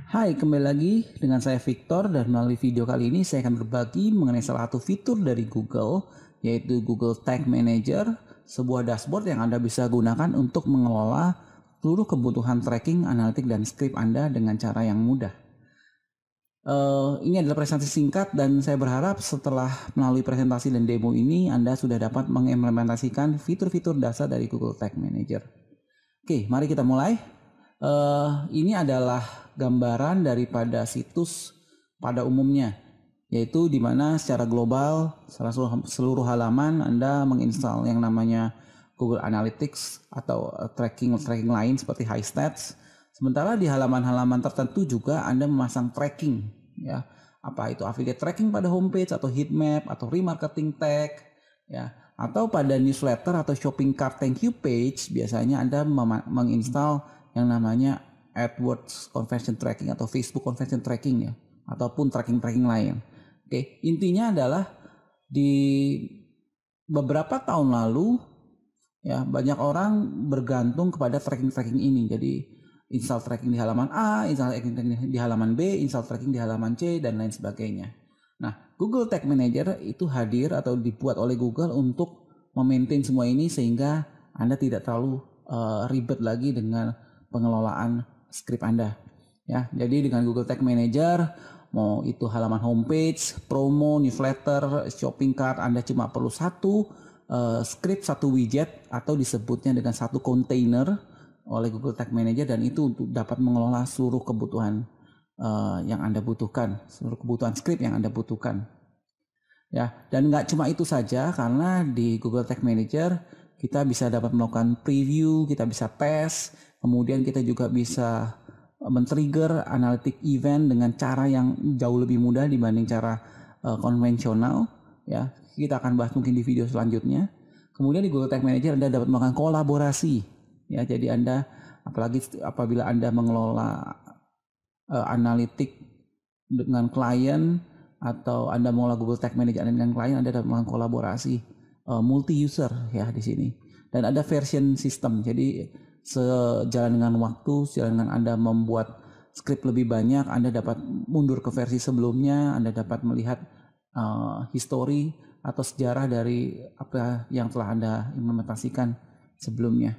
Hai, kembali lagi dengan saya Victor dan melalui video kali ini saya akan berbagi mengenai salah satu fitur dari Google yaitu Google Tag Manager, sebuah dashboard yang Anda bisa gunakan untuk mengelola seluruh kebutuhan tracking, analitik, dan script Anda dengan cara yang mudah. Ini adalah presentasi singkat dan saya berharap setelah melalui presentasi dan demo ini Anda sudah dapat mengimplementasikan fitur-fitur dasar dari Google Tag Manager. Oke, mari kita mulai. Ini adalah gambaran daripada situs pada umumnya, yaitu di mana secara global seluruh halaman Anda menginstal yang namanya Google Analytics atau tracking lain seperti Highstats. Sementara di halaman-halaman tertentu juga Anda memasang tracking, ya, apa itu affiliate tracking pada homepage atau heat map atau remarketing tag, ya, atau pada newsletter atau shopping cart thank you page. Biasanya Anda menginstal yang namanya AdWords Conversion Tracking atau Facebook Conversion Tracking, ya, ataupun tracking lain. Oke, intinya adalah di beberapa tahun lalu, ya, banyak orang bergantung kepada tracking ini. Jadi install tracking di halaman A, install tracking di halaman B, install tracking di halaman C, dan lain sebagainya. Nah, Google Tag Manager itu hadir atau dibuat oleh Google untuk memaintain semua ini sehingga Anda tidak terlalu ribet lagi dengan pengelolaan script Anda, ya. Jadi dengan Google Tag Manager, mau itu halaman homepage, promo, newsletter, shopping cart, Anda cuma perlu satu script, satu widget, atau disebutnya dengan satu container oleh Google Tag Manager, dan itu untuk dapat mengelola seluruh kebutuhan yang Anda butuhkan, seluruh kebutuhan script yang Anda butuhkan, ya. Dan nggak cuma itu saja, karena di Google Tag Manager kita bisa dapat melakukan preview, kita bisa tes, kemudian kita juga bisa men-trigger analytic event dengan cara yang jauh lebih mudah dibanding cara konvensional, ya. Kita akan bahas mungkin di video selanjutnya. Kemudian di Google Tag Manager Anda dapat melakukan kolaborasi, ya. Jadi Anda, apalagi apabila Anda mengelola analitik dengan klien atau Anda mengelola Google Tag Manager dengan klien, Anda dapat melakukan kolaborasi multi user, ya, di sini. Dan ada version system. Jadi sejalan dengan waktu, sejalan dengan Anda membuat script lebih banyak, Anda dapat mundur ke versi sebelumnya, Anda dapat melihat history atau sejarah dari apa yang telah Anda implementasikan sebelumnya.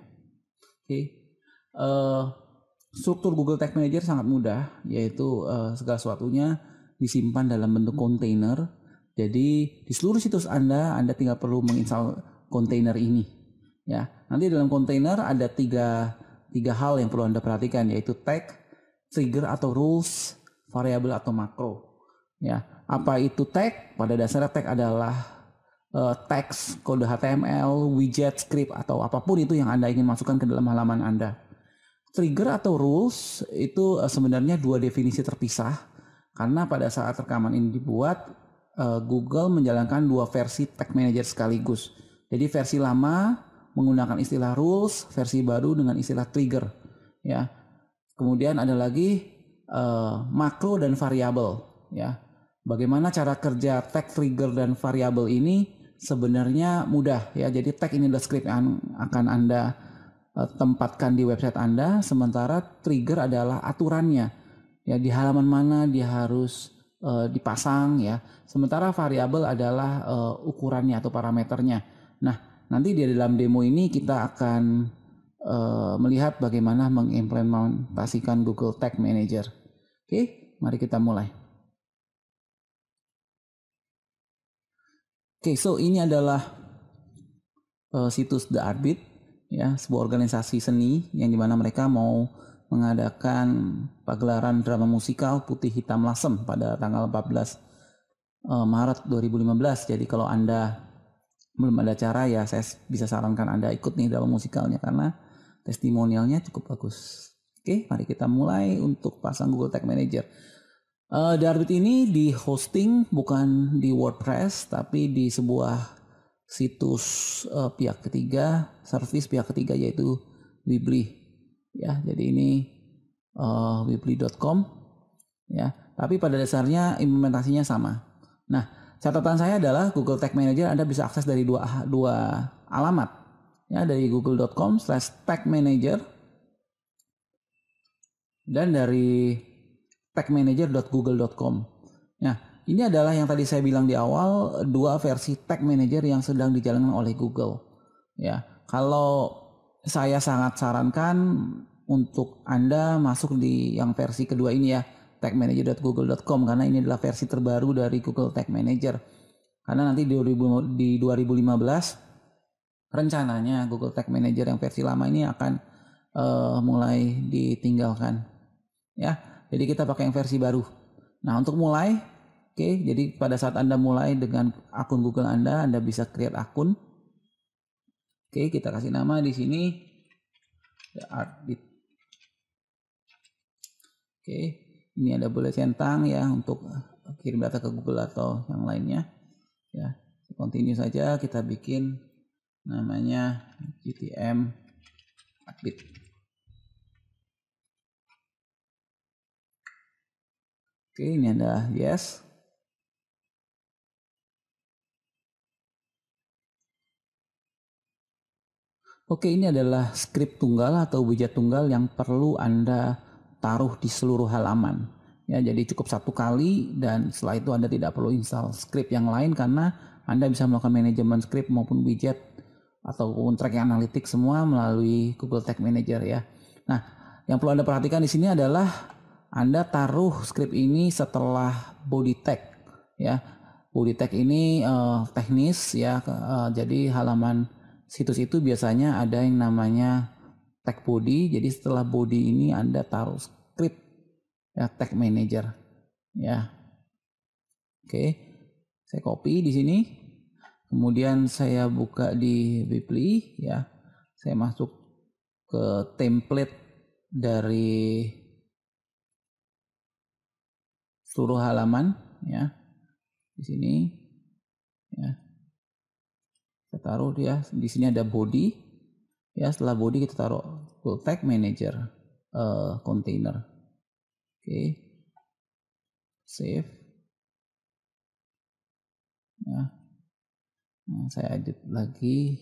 Oke. Struktur Google Tag Manager sangat mudah, yaitu segala sesuatunya disimpan dalam bentuk kontainer. Jadi di seluruh situs Anda tinggal perlu menginstal kontainer ini, ya. Nanti dalam kontainer ada tiga hal yang perlu Anda perhatikan, yaitu tag, trigger atau rules, variabel atau makro, ya. Apa itu tag? Pada dasarnya tag adalah teks, kode HTML, widget, script, atau apapun itu yang Anda ingin masukkan ke dalam halaman Anda. Trigger atau rules itu sebenarnya dua definisi terpisah, karena pada saat rekaman ini dibuat, Google menjalankan dua versi Tag Manager sekaligus. Jadi versi lama menggunakan istilah rules, versi baru dengan istilah trigger, ya. Kemudian ada lagi makro dan variabel, ya. Bagaimana cara kerja tag, trigger, dan variabel ini sebenarnya mudah, ya. Jadi tag ini adalah script yang akan Anda tempatkan di website Anda, sementara trigger adalah aturannya, ya, di halaman mana dia harus dipasang, ya. Sementara variabel adalah ukurannya atau parameternya. Nah, nanti di dalam demo ini kita akan melihat bagaimana mengimplementasikan Google Tag Manager. Oke, mari kita mulai. Oke, so ini adalah situs The Arbit, ya, sebuah organisasi seni yang dimana mereka mau mengadakan pagelaran drama musikal Putih Hitam Lasem pada tanggal 14 Maret 2015. Jadi kalau Anda belum ada acara, ya, saya bisa sarankan Anda ikut nih drama musikalnya karena testimonialnya cukup bagus. Oke, mari kita mulai untuk pasang Google Tag Manager. Darbit ini di hosting bukan di WordPress tapi di sebuah situs pihak ketiga, service pihak ketiga, yaitu Weebly, ya. Jadi ini weebly.com, ya. Tapi pada dasarnya implementasinya sama. Nah, catatan saya adalah Google Tag Manager Anda bisa akses dari dua alamat, ya, dari google.com/tagmanager dan dari tagmanager.google.com. Nah, ini adalah yang tadi saya bilang di awal, dua versi Tag Manager yang sedang dijalankan oleh Google. Ya, kalau saya sangat sarankan untuk Anda masuk di yang versi kedua ini ya, tagmanager.google.com, karena ini adalah versi terbaru dari Google Tag Manager. Karena nanti di 2015 rencananya Google Tag Manager yang versi lama ini akan mulai ditinggalkan. Ya, jadi kita pakai yang versi baru. Nah, untuk mulai, oke, jadi pada saat Anda mulai dengan akun Google Anda bisa create akun. Oke, kita kasih nama di sini Artbit. Oke, ini ada boleh centang ya untuk kirim data ke Google atau yang lainnya. Ya, continue saja, kita bikin namanya GTM Artbit. Oke, ini ada yes. Oke, ini adalah script tunggal atau widget tunggal yang perlu Anda taruh di seluruh halaman. Ya, jadi cukup satu kali dan setelah itu Anda tidak perlu install script yang lain karena Anda bisa melakukan manajemen script maupun widget ataupun tracking analitik semua melalui Google Tag Manager ya. Nah, yang perlu Anda perhatikan di sini adalah Anda taruh script ini setelah body tag ya. Body tag ini teknis ya, jadi halaman situs itu biasanya ada yang namanya tag body. Jadi setelah body ini Anda taruh script ya, tag manager ya. Oke, saya copy di sini. Kemudian saya buka di Weebly ya. Saya masuk ke template dari seluruh halaman ya. Di sini ya. Kita taruh ya, di sini ada body ya. Setelah body kita taruh Google Tag Manager container. Oke, save ya. Nah, saya edit lagi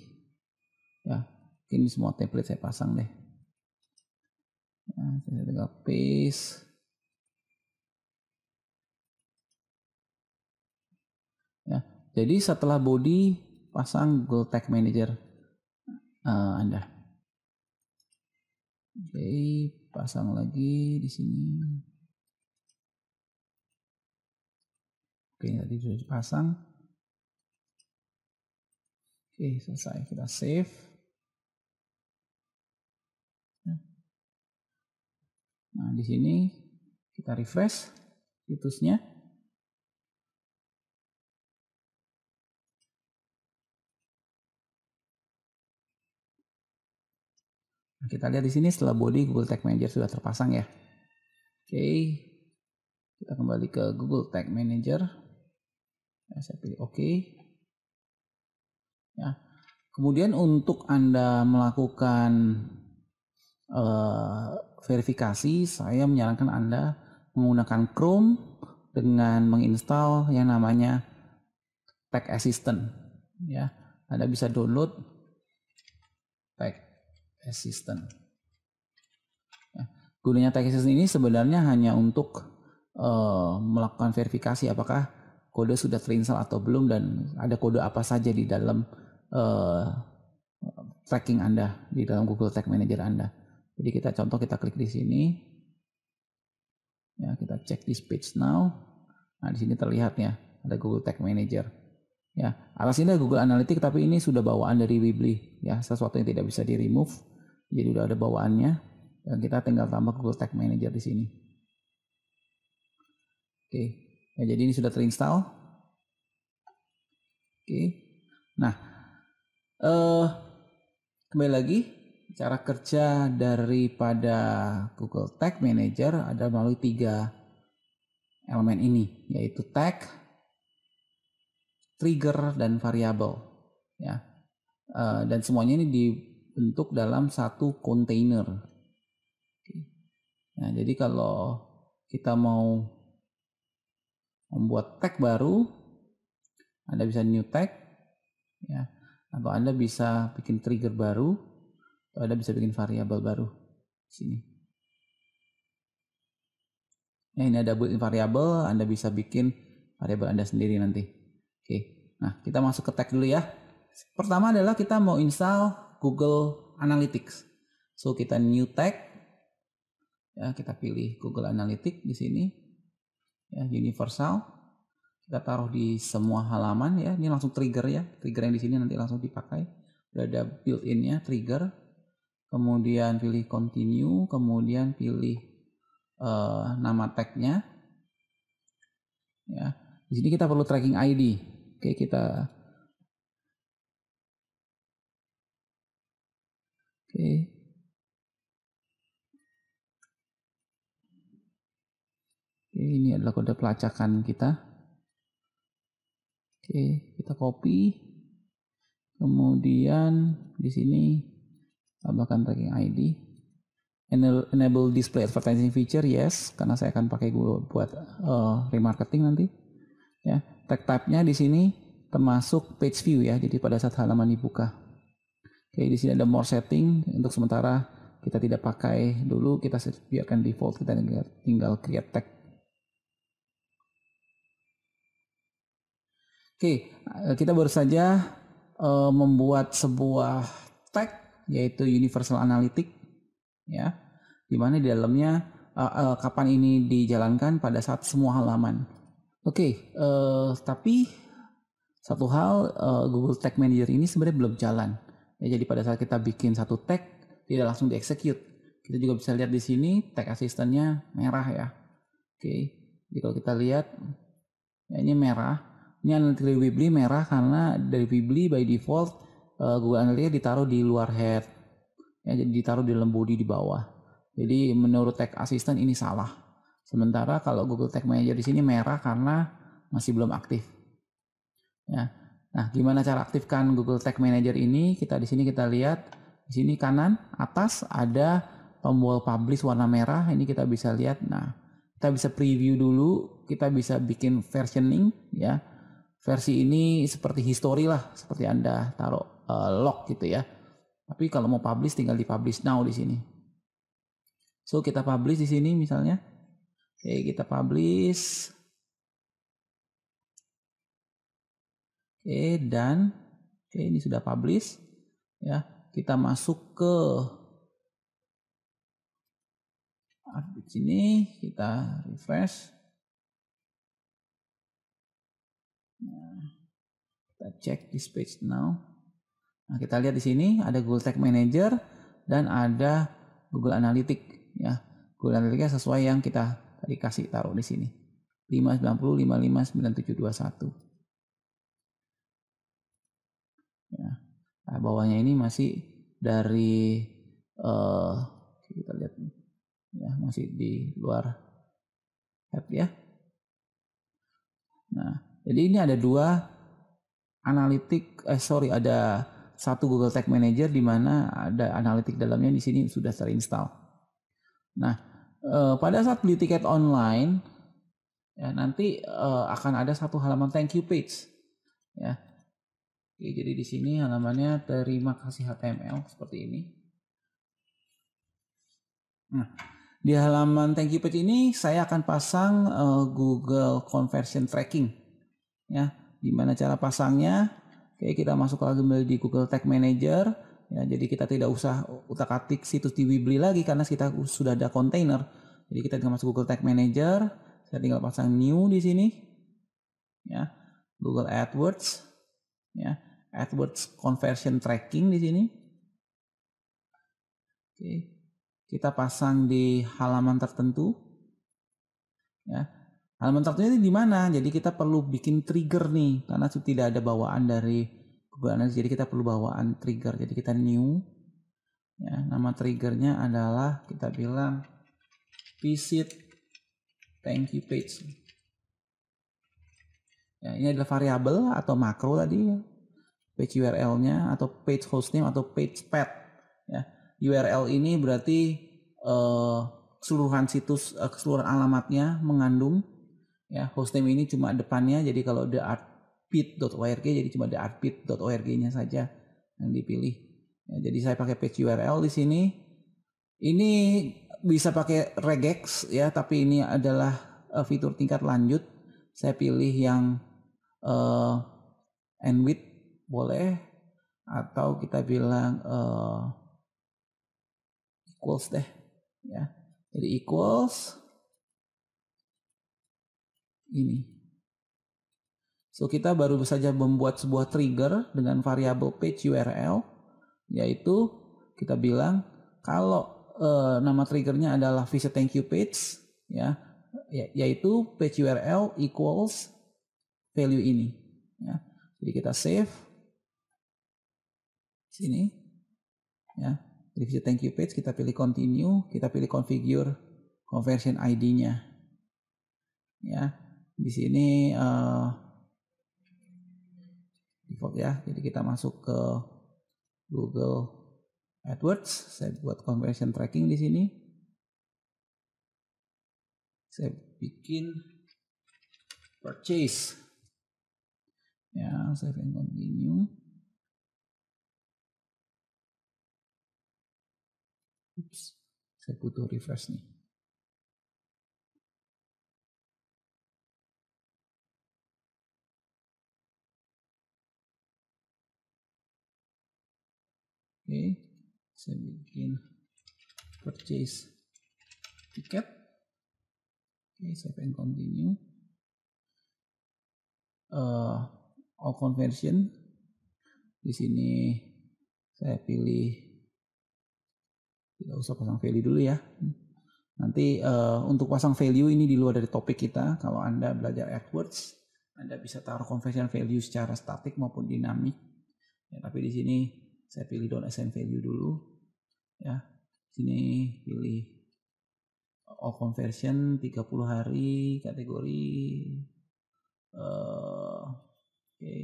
ya. Ini semua template saya pasang deh. Nah, saya tinggal paste. Ya, jadi setelah body pasang Google Tag Manager Anda. Oke, pasang lagi di sini. Oke, tadi sudah dipasang. Oke, selesai. Kita save. Nah, di sini kita refresh situsnya. Nah, kita lihat di sini setelah body Google Tag Manager sudah terpasang ya. Oke, kita kembali ke Google Tag Manager. Ya, saya pilih OK. Ya. Kemudian untuk Anda melakukan verifikasi, saya menyarankan Anda menggunakan Chrome dengan menginstal yang namanya Tag Assistant. Ya, Anda bisa download Tag Assistant. Ya, gunanya Tag Assistant ini sebenarnya hanya untuk melakukan verifikasi apakah kode sudah terinstall atau belum dan ada kode apa saja di dalam tracking Anda di dalam Google Tag Manager Anda. Jadi kita klik di sini. Ya, kita cek di page now. Nah, di sini terlihat ya, ada Google Tag Manager. Ya, atas ini ada Google Analytics tapi ini sudah bawaan dari Weebly ya, sesuatu yang tidak bisa di-remove. Jadi udah ada bawaannya dan kita tinggal tambah Google Tag Manager di sini. Oke. Ya, jadi ini sudah terinstall. Oke. Nah, kembali lagi, cara kerja daripada Google Tag Manager ada melalui 3 elemen ini, yaitu tag, trigger, dan variabel. Ya, dan semuanya ini dibentuk dalam satu container. Nah, jadi kalau kita mau membuat tag baru, Anda bisa new tag, ya, atau Anda bisa bikin trigger baru, atau Anda bisa bikin variabel baru di sini. Ya, ini ada built-in variable, Anda bisa bikin variabel Anda sendiri nanti. Oke. Nah, kita masuk ke tag dulu ya. Pertama adalah kita mau install Google Analytics. So, kita new tag. Ya, kita pilih Google Analytics di sini. Ya, universal. Kita taruh di semua halaman ya. Ini langsung trigger ya. Trigger yang di sini nanti langsung dipakai. Udah ada built-in-nya trigger. Kemudian pilih continue, kemudian pilih nama tagnya. Ya, di sini kita perlu tracking ID. Oke, ini adalah kode pelacakan kita. Oke, kita copy. Kemudian di sini tambahkan tracking ID. Enable display advertising feature, yes, karena saya akan pakai buat remarketing nanti. Ya, tag type-nya di sini termasuk page view ya, jadi pada saat halaman dibuka. Oke, di sini ada more setting. Untuk sementara kita tidak pakai dulu, kita biarkan default, kita tinggal create tag. Oke, kita baru saja membuat sebuah tag yaitu Universal Analytics. Ya, dimana di dalamnya kapan ini dijalankan pada saat semua halaman. Oke, tapi satu hal, Google Tag Manager ini sebenarnya belum jalan. Ya, jadi pada saat kita bikin satu tag tidak langsung dieksekut. Kita juga bisa lihat di sini tag asistennya merah ya. Oke, jadi kalau kita lihat ya, ini merah. Ini Analytics dari Weebly merah karena dari Weebly by default Google Analytics ditaruh di luar head. Ya, jadi ditaruh di dalam body di bawah. Jadi menurut Tag Assistant ini salah. Sementara kalau Google Tag Manager di sini merah karena masih belum aktif. Ya. Nah, gimana cara aktifkan Google Tag Manager ini? Kita di sini kita lihat di sini kanan atas ada tombol publish warna merah. Ini kita bisa lihat. Nah, kita bisa preview dulu. Kita bisa bikin versioning ya. Versi ini seperti history lah, seperti Anda taruh log gitu ya. Tapi kalau mau publish tinggal di publish now di sini. So kita publish di sini misalnya. Oke, kita publish. Oke, dan ini sudah publish. Ya, kita masuk ke di sini, kita refresh. Nah, kita cek this page now. Nah, kita lihat di sini ada Google Tag Manager dan ada Google Analytics ya. Google Analytics sesuai yang kita tadi kasih taruh di sini. 590 55 9721. Ya. Nah, bawahnya ini masih dari kita lihat ya, masih di luar head ya. Nah, jadi ini ada dua ada satu Google Tag Manager di mana ada Analytics dalamnya di sini sudah terinstall. Nah, pada saat beli tiket online ya nanti akan ada satu halaman thank you page ya. Oke, jadi di sini halamannya terima kasih HTML seperti ini. Nah, di halaman thank you page ini saya akan pasang Google Conversion Tracking ya. Gimana cara pasangnya? Oke, kita masuk lagi di Google Tag Manager. Ya, jadi kita tidak usah utak-atik situs di Weebly lagi karena kita sudah ada kontainer. Jadi kita tinggal masuk Google Tag Manager. Saya tinggal pasang new di sini. Ya, Google AdWords. Ya, AdWords Conversion Tracking di sini. Oke, kita pasang di halaman tertentu. Ya. Halaman tertentu ini di mana? Jadi kita perlu bikin trigger nih karena tidak ada bawaan dari Google Analytics. Jadi kita perlu bawaan trigger. Jadi kita new. Ya, nama triggernya adalah kita bilang visit thank you page. Ya, ini adalah variabel atau makro tadi ya. Page URL-nya atau page hostname atau page path. Ya, URL ini berarti keseluruhan situs, keseluruhan alamatnya mengandung. Ya, hostname ini cuma depannya, jadi kalau theartpit.org jadi cuma theartpit.org-nya saja yang dipilih. Ya, jadi saya pakai page URL di sini. Ini bisa pakai regex ya, tapi ini adalah fitur tingkat lanjut. Saya pilih yang end width boleh, atau kita bilang equals deh ya. Jadi equals ini. So kita baru saja membuat sebuah trigger dengan variabel page URL, yaitu kita bilang kalau nama triggernya adalah visit thank you page ya, yaitu page URL equals value ini ya. Jadi kita save sini ya. Di visit thank you page kita pilih continue, kita pilih configure conversion ID-nya ya. Di sini default ya. Jadi kita masuk ke Google AdWords, saya buat conversion tracking di sini. Saya bikin purchase. Ya, save and continue. Oops, saya butuh refresh nih. Oke, saya bikin purchase tiket. Oke, save and continue. All conversion. Di sini saya pilih, tidak usah pasang value dulu ya. Nanti untuk pasang value ini di luar dari topik kita. Kalau Anda belajar AdWords, Anda bisa taruh conversion value secara statik maupun dinamik. Ya, tapi di sini saya pilih don't assign value dulu. Ya, sini pilih all conversion 30 hari kategori. Oke,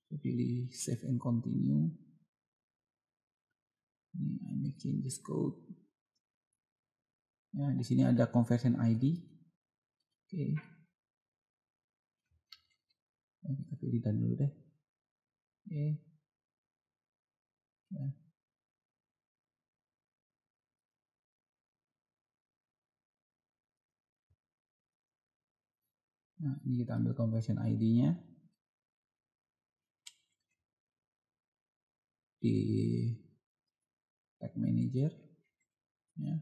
saya pilih save and continue. Ini I make changes code. Ya, di sini ada conversion ID. Oke. Ya, kita pilih dan dulu deh. Oke. Ya. Nah, ini kita ambil conversion ID-nya. Di tag manager. Ya.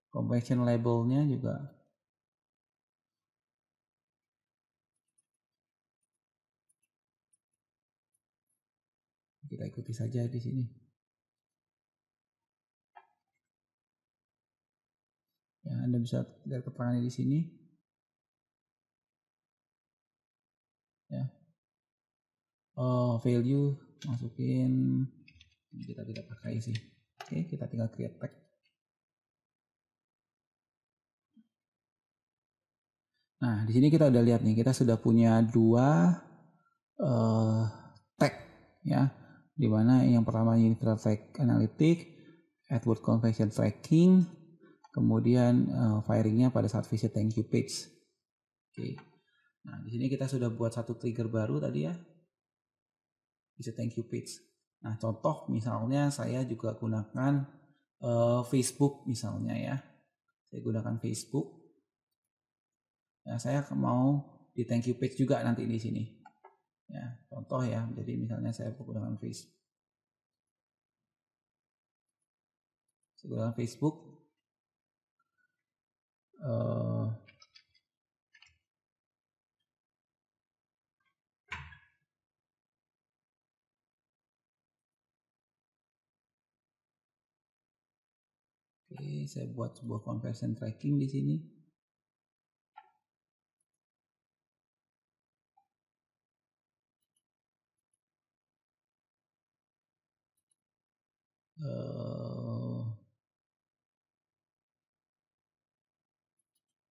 Conversion label-nya juga kita ikuti saja di sini. Ya, Anda bisa lihat keterangannya di sini. Ya. Value masukin, kita tidak pakai sih. Oke, kita tinggal create tag. Nah, di sini kita udah lihat nih, kita sudah punya dua tag ya, dimana yang pertama Universal Tag Analytics, AdWords Conversion Tracking, kemudian firingnya pada saat visit thank you page. Oke. Nah, di sini kita sudah buat satu trigger baru tadi ya, visit thank you page. Nah, contoh misalnya saya juga gunakan Facebook misalnya ya, saya gunakan Facebook. Nah, saya mau di thank you page juga nanti di sini. Ya, contoh ya. Jadi misalnya saya gunakan Facebook. Saya gunakan Facebook. Oke, saya buat sebuah conversion tracking di sini.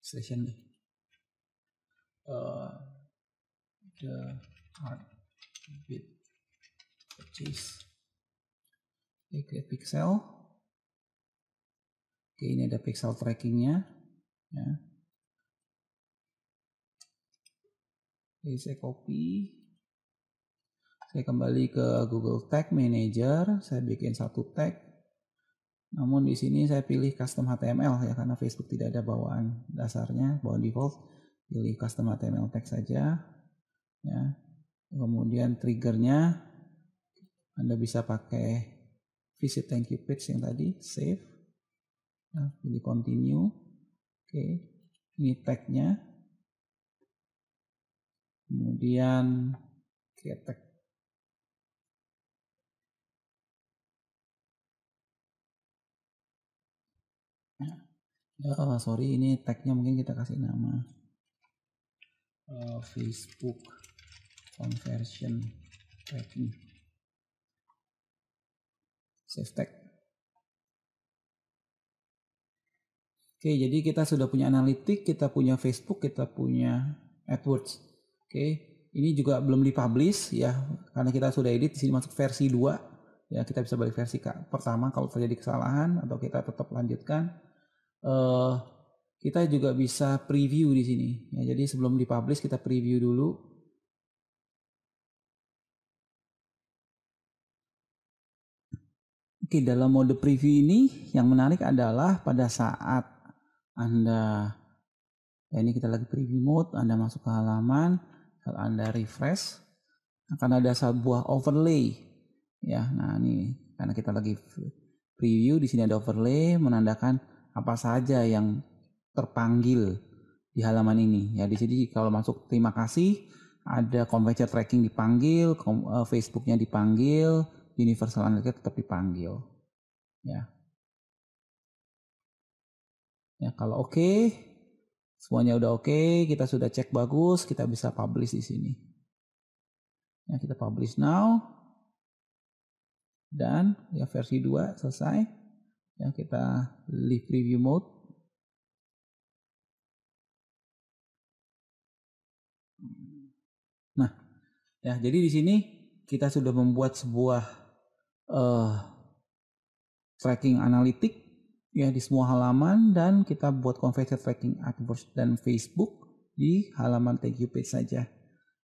Session deh. The heartbeat purchase. Oke, create pixel. Oke, ini ada pixel trackingnya. Ya. Oke, saya copy. Saya kembali ke Google Tag Manager. Saya bikin satu tag. Namun di sini saya pilih custom HTML ya, karena Facebook tidak ada bawaan dasarnya, bawaan default. Pilih custom HTML tag saja ya. Kemudian triggernya Anda bisa pakai visit thank you page yang tadi, save. Nah, pilih continue. Oke, ini tagnya. Kemudian create tag. Sorry, ini tagnya mungkin kita kasih nama Facebook conversion tracking. Save tag. Oke, jadi kita sudah punya analitik, kita punya Facebook, kita punya AdWords. Oke, ini juga belum dipublish ya, karena kita sudah edit. Di sini masuk versi 2. Ya, kita bisa balik versi pertama kalau terjadi kesalahan, atau kita tetap lanjutkan. Kita juga bisa preview di sini. Ya, jadi sebelum dipublish kita preview dulu. Oke, dalam mode preview ini yang menarik adalah pada saat Anda, ya ini kita lagi preview mode, Anda masuk ke halaman, Anda refresh, akan ada sebuah overlay. Ya, nah ini karena kita lagi preview, di sini ada overlay menandakan apa saja yang terpanggil di halaman ini. Ya, di sini kalau masuk terima kasih, ada conversion tracking dipanggil, Facebooknya dipanggil, Universal Analytics tetap dipanggil. Ya. Ya, kalau oke, semuanya udah oke, kita sudah cek bagus, kita bisa publish di sini. Ya, kita publish now. Dan ya versi 2 selesai. Ya, kita leave preview mode. Nah, ya jadi di sini kita sudah membuat sebuah tracking analitik ya di semua halaman, dan kita buat conversion tracking AdWords dan Facebook di halaman thank you page saja.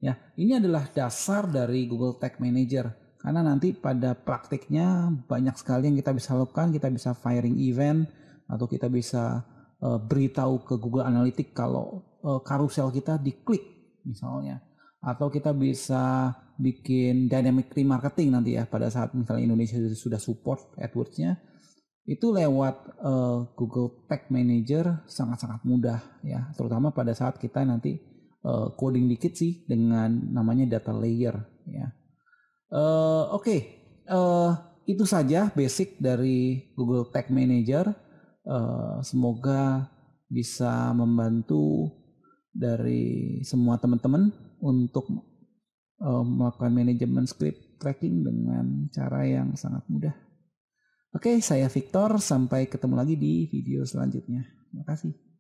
Ya, ini adalah dasar dari Google Tag Manager, karena nanti pada praktiknya banyak sekali yang kita bisa lakukan. Kita bisa firing event, atau kita bisa beritahu ke Google Analytics kalau karusel kita diklik misalnya, atau kita bisa bikin dynamic remarketing nanti ya pada saat misalnya Indonesia sudah support AdWords-nya. Itu lewat Google Tag Manager sangat-sangat mudah ya, terutama pada saat kita nanti coding dikit sih dengan namanya data layer ya. Oke. Itu saja basic dari Google Tag Manager. Semoga bisa membantu dari semua teman-teman untuk melakukan manajemen script tracking dengan cara yang sangat mudah. Oke, saya Victor. Sampai ketemu lagi di video selanjutnya. Terima kasih.